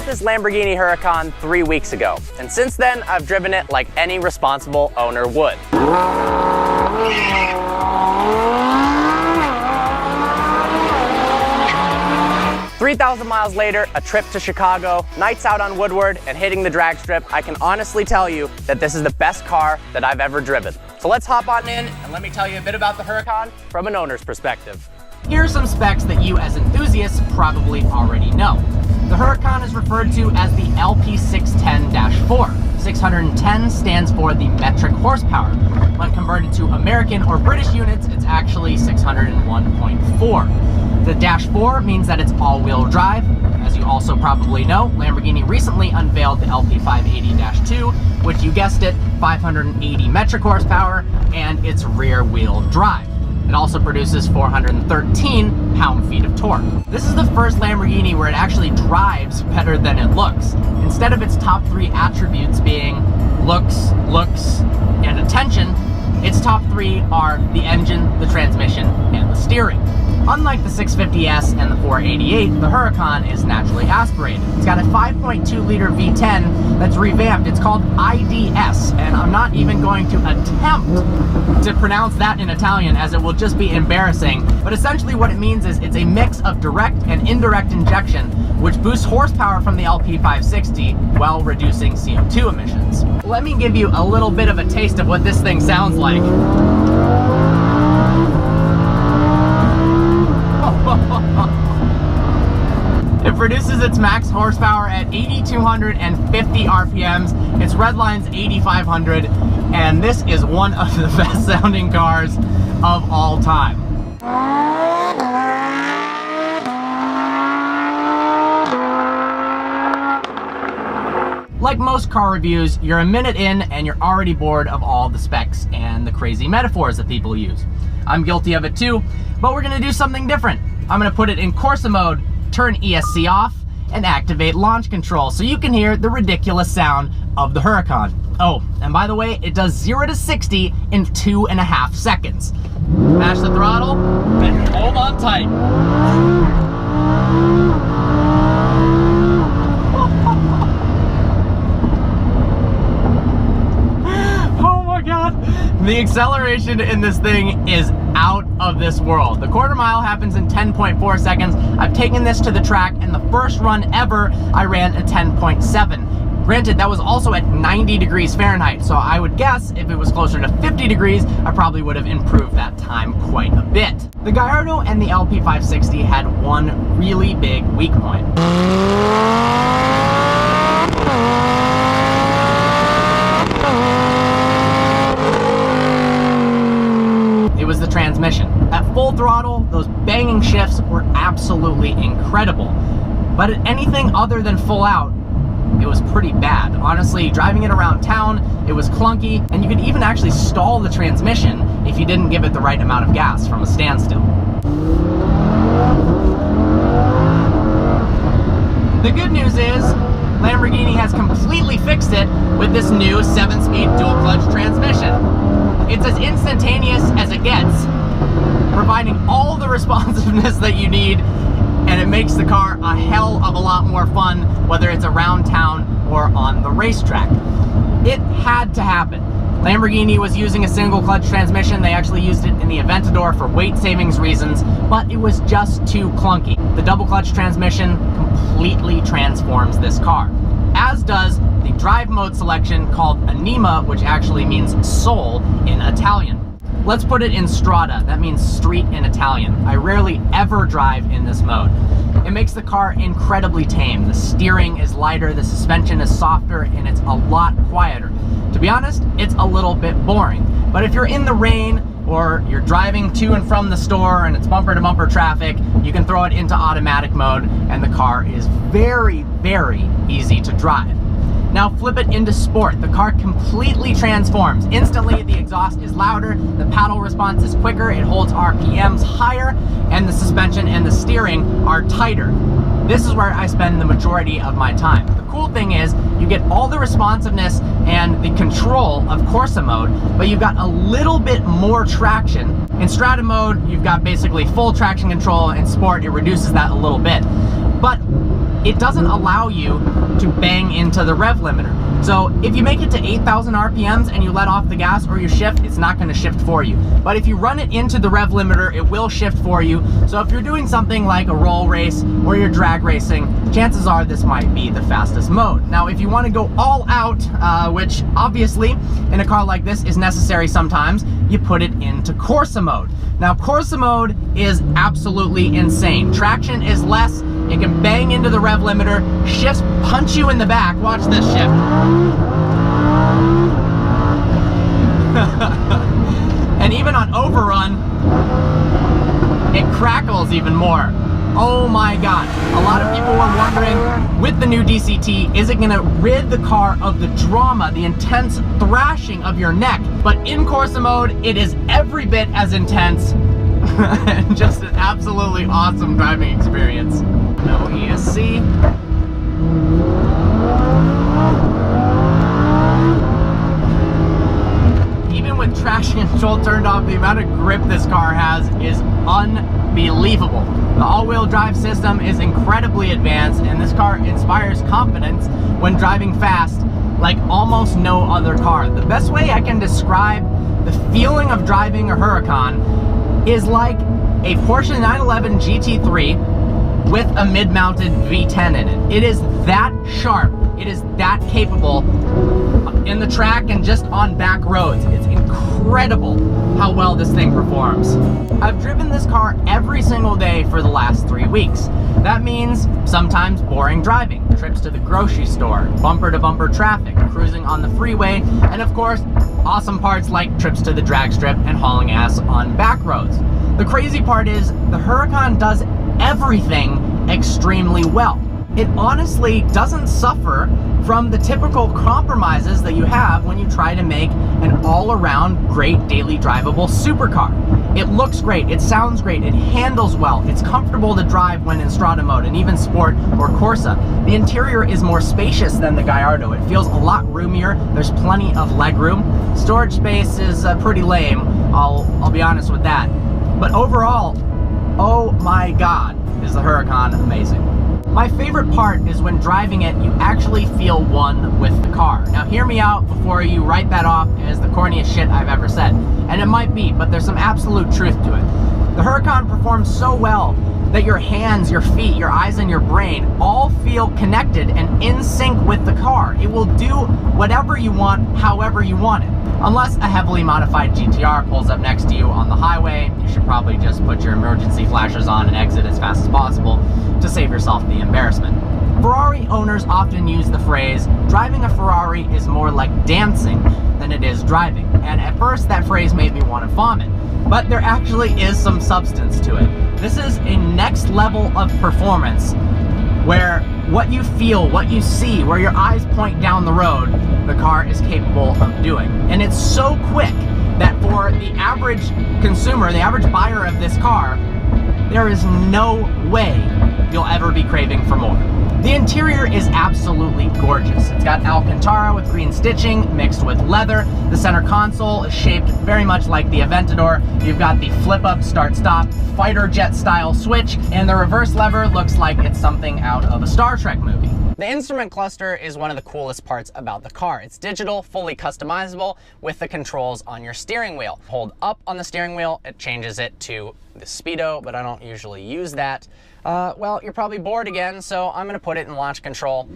bought this Lamborghini Huracan 3 weeks ago, and since then I've driven it like any responsible owner would. 3,000 miles later, a trip to Chicago, nights out on Woodward, and hitting the drag strip, I can honestly tell you that this is the best car that I've ever driven. So let's hop on in and let me tell you a bit about the Huracan from an owner's perspective. Here are some specs that you as enthusiasts probably already know. The Huracan is referred to as the LP610-4. 610 stands for the metric horsepower. When converted to American or British units, it's actually 601.4. The -4 means that it's all-wheel drive. As you also probably know, Lamborghini recently unveiled the LP580-2, which, you guessed it, 580 metric horsepower, and it's rear-wheel drive. It also produces 413 pound-feet of torque. This is the first Lamborghini where it actually drives better than it looks. Instead of its top 3 attributes being looks, and attention, its top 3 are the engine, the transmission, and the steering. Unlike the 650S and the 488, the Huracan is naturally aspirated. It's got a 5.2-liter V10 that's revamped. It's called IDS, and I'm not even going to attempt to pronounce that in Italian, as it will just be embarrassing. But essentially what it means is it's a mix of direct and indirect injection, which boosts horsepower from the LP560 while reducing CO2 emissions. Let me give you a little bit of a taste of what this thing sounds like. It produces its max horsepower at 8,250 RPMs. Its redline's 8,500, and this is one of the best sounding cars of all time. Like most car reviews, you're a minute in and you're already bored of all the specs and the crazy metaphors that people use. I'm guilty of it too, but we're gonna do something different. I'm gonna put it in Corsa mode, turn ESC off, and activate launch control so you can hear the ridiculous sound of the Huracan. Oh, and by the way, it does 0 to 60 in 2.5 seconds. Mash the throttle, and hold on tight. The acceleration in this thing is out of this world. The quarter mile happens in 10.4 seconds. I've taken this to the track, and the first run ever, I ran a 10.7. Granted, that was also at 90 degrees Fahrenheit, so I would guess if it was closer to 50 degrees, I probably would have improved that time quite a bit. The Gallardo and the LP560 had one really big weak point. It was the transmission. At full throttle, those banging shifts were absolutely incredible. But at anything other than full out, it was pretty bad. Honestly, driving it around town, it was clunky, and you could even actually stall the transmission if you didn't give it the right amount of gas from a standstill. The good news is, Lamborghini has completely fixed it with this new 7-speed dual-clutch transmission. It's as instantaneous as it gets, providing all the responsiveness that you need, and it makes the car a hell of a lot more fun, whether it's around town or on the racetrack. It had to happen. Lamborghini was using a single clutch transmission. They actually used it in the Aventador for weight savings reasons, but it was just too clunky. The double clutch transmission completely transforms this car, as does the drive mode selection called Anima, which actually means soul in Italian. Let's put it in Strada, that means street in Italian. I rarely ever drive in this mode. It makes the car incredibly tame. The steering is lighter, the suspension is softer, and it's a lot quieter. To be honest, it's a little bit boring. But if you're in the rain, or you're driving to and from the store and it's bumper-to-bumper traffic, you can throw it into automatic mode, and the car is very, very easy to drive. Now flip it into sport. The car completely transforms. Instantly, the exhaust is louder, the paddle response is quicker, it holds RPMs higher, and the suspension and the steering are tighter. This is where I spend the majority of my time. The cool thing is, you get all the responsiveness and the control of Corsa mode, but you've got a little bit more traction. In Strada mode, you've got basically full traction control. In sport, it reduces that a little bit. But it doesn't allow you to bang into the rev limiter. So if you make it to 8,000 RPMs and you let off the gas or you shift, it's not going to shift for you. But if you run it into the rev limiter, it will shift for you. So if you're doing something like a roll race or you're drag racing, chances are this might be the fastest mode. Now, if you want to go all out, which obviously in a car like this is necessary sometimes, you put it into Corsa mode. Now, Corsa mode is absolutely insane. Traction is less. It can bang into the rev limiter, shifts, punch you in the back. Watch this shift. And even on overrun, it crackles even more. Oh my God. A lot of people were wondering, with the new DCT, is it gonna rid the car of the drama, the intense thrashing of your neck? But in Corsa mode, it is every bit as intense. And just an absolutely awesome driving experience. No ESC. Even with traction control turned off, the amount of grip this car has is unbelievable. The all-wheel drive system is incredibly advanced, and this car inspires confidence when driving fast like almost no other car. The best way I can describe the feeling of driving a Huracan is like a Porsche 911 GT3 with a mid-mounted V10 in it. It is that sharp. It is that capable in the track and just on back roads. It's incredible how well this thing performs. I've driven this car every single day for the last 3 weeks. That means sometimes boring driving, trips to the grocery store, bumper-to-bumper traffic, cruising on the freeway, and of course, awesome parts like trips to the drag strip and hauling ass on back roads. The crazy part is the Huracan does everything extremely well. It honestly doesn't suffer from the typical compromises that you have when you try to make an all-around great daily drivable supercar. It looks great, it sounds great, it handles well, it's comfortable to drive when in Strada mode and even Sport or Corsa. The interior is more spacious than the Gallardo. It feels a lot roomier. There's plenty of legroom. Storage space is pretty lame, I'll be honest with that. But overall, oh my God, is the Huracan amazing. My favorite part is when driving it, you actually feel one with the car. Now hear me out before you write that off as the corniest shit I've ever said. And it might be, but there's some absolute truth to it. The Huracan performs so well that your hands, your feet, your eyes, and your brain all feel connected and in sync with the car. It will do whatever you want, however you want it. Unless a heavily modified GTR pulls up next to you on the highway, you should probably just put your emergency flashers on and exit as fast as possible to save yourself the embarrassment. Ferrari owners often use the phrase, driving a Ferrari is more like dancing than it is driving. And at first that phrase made me want to vomit, but there actually is some substance to it. This is a next level of performance where what you feel, what you see, where your eyes point down the road, the car is capable of doing. And it's so quick that for the average consumer, the average buyer of this car, there is no way you'll ever be craving for more. The interior is absolutely gorgeous. It's got Alcantara with green stitching mixed with leather. The center console is shaped very much like the Aventador. You've got the flip-up start-stop fighter jet style switch, and the reverse lever looks like it's something out of a Star Trek movie. The instrument cluster is one of the coolest parts about the car. It's digital, fully customizable with the controls on your steering wheel. Hold up on the steering wheel, it changes it to the speedo, but I don't usually use that. Well, you're probably bored again, so I'm gonna put it in launch control.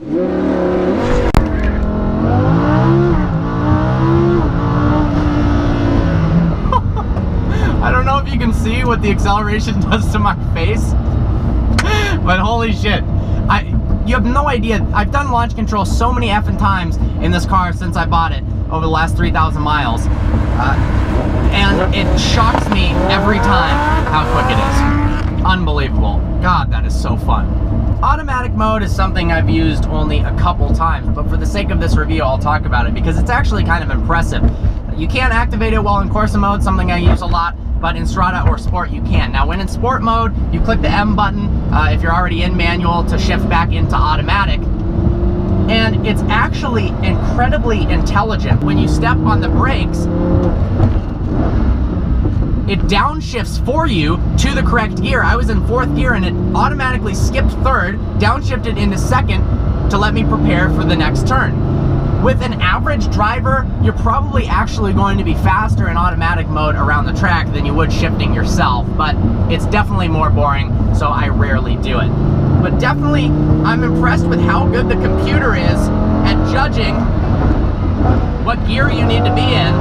I don't know if you can see what the acceleration does to my face, but holy shit. You have no idea. I've done launch control so many effing times in this car since I bought it over the last 3,000 miles. And it shocks me every time how quick it is. Unbelievable. God, that is so fun. Automatic mode is something I've used only a couple times, but for the sake of this review, I'll talk about it because it's actually kind of impressive. You can't activate it while in Corsa mode, something I use a lot, but in Strada or Sport you can. Now when in Sport mode, you click the M button if you're already in manual to shift back into automatic. And it's actually incredibly intelligent. When you step on the brakes, it downshifts for you to the correct gear. I was in 4th gear and it automatically skipped 3rd, downshifted into 2nd to let me prepare for the next turn. With an average driver, you're probably actually going to be faster in automatic mode around the track than you would shifting yourself, but it's definitely more boring, so I rarely do it. But definitely, I'm impressed with how good the computer is at judging what gear you need to be in.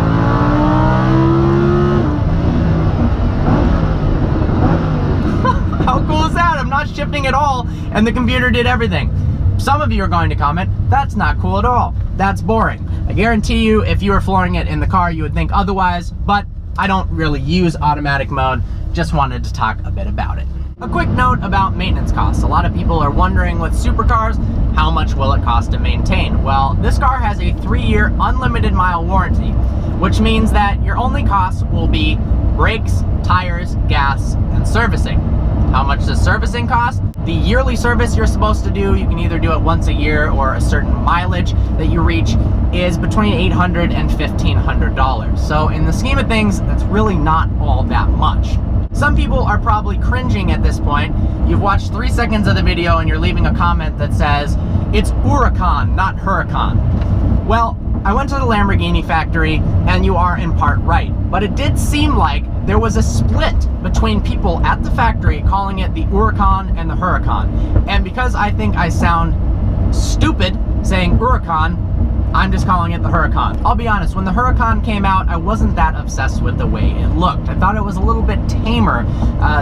How cool is that? I'm not shifting at all, and the computer did everything. Some of you are going to comment, that's not cool at all. That's boring. I guarantee you, if you were flooring it in the car, you would think otherwise, but I don't really use automatic mode. Just wanted to talk a bit about it. A quick note about maintenance costs. A lot of people are wondering with supercars, how much will it cost to maintain? Well, this car has a 3-year unlimited mile warranty, which means that your only costs will be brakes, tires, gas, and servicing. How much does servicing cost? The yearly service you're supposed to do, you can either do it once a year or a certain mileage that you reach, is between $800 and $1,500. So in the scheme of things, that's really not all that much. Some people are probably cringing at this point. You've watched 3 seconds of the video and you're leaving a comment that says, it's Huracan, not Huracan. Well, I went to the Lamborghini factory and you are in part right, but it did seem like there was a split between people at the factory calling it the Huracan and the Huracan. And because I think I sound stupid saying Huracan, I'm just calling it the Huracan. I'll be honest, when the Huracan came out, I wasn't that obsessed with the way it looked. I thought it was a little bit tamer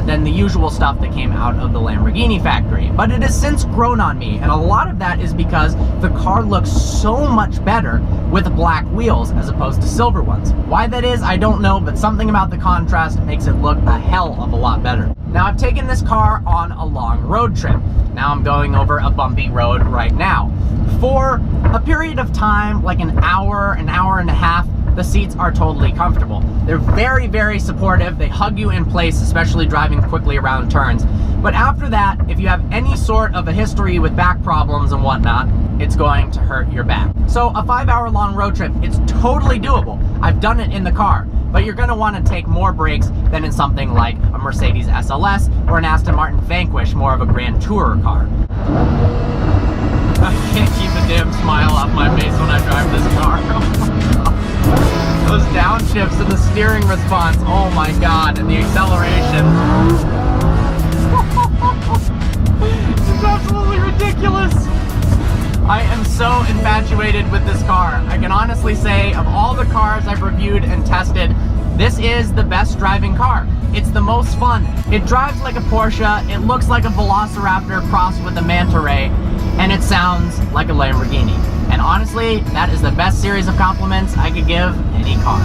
than the usual stuff that came out of the Lamborghini factory. But it has since grown on me, and a lot of that is because the car looks so much better with black wheels as opposed to silver ones. Why that is, I don't know, but something about the contrast makes it look a hell of a lot better. Now, I've taken this car on a long road trip. Now I'm going over a bumpy road right now. For a period of time, like an hour and a half, the seats are totally comfortable. They're very, very supportive. They hug you in place, especially driving quickly around turns. But after that, if you have any sort of a history with back problems and whatnot, it's going to hurt your back. So a 5-hour-long road trip, it's totally doable. I've done it in the car, but you're gonna wanna take more breaks than in something like a Mercedes SLS or an Aston Martin Vanquish, more of a Grand Tourer car. I can't keep a damn smile off my face when I drive this car. Those downshifts and the steering response, oh my god, and the acceleration. It's absolutely ridiculous. I am so infatuated with this car. I can honestly say, of all the cars I've reviewed and tested, this is the best driving car. It's the most fun. It drives like a Porsche, it looks like a Velociraptor crossed with a Manta Ray, and it sounds like a Lamborghini. And honestly, that is the best series of compliments I could give any car.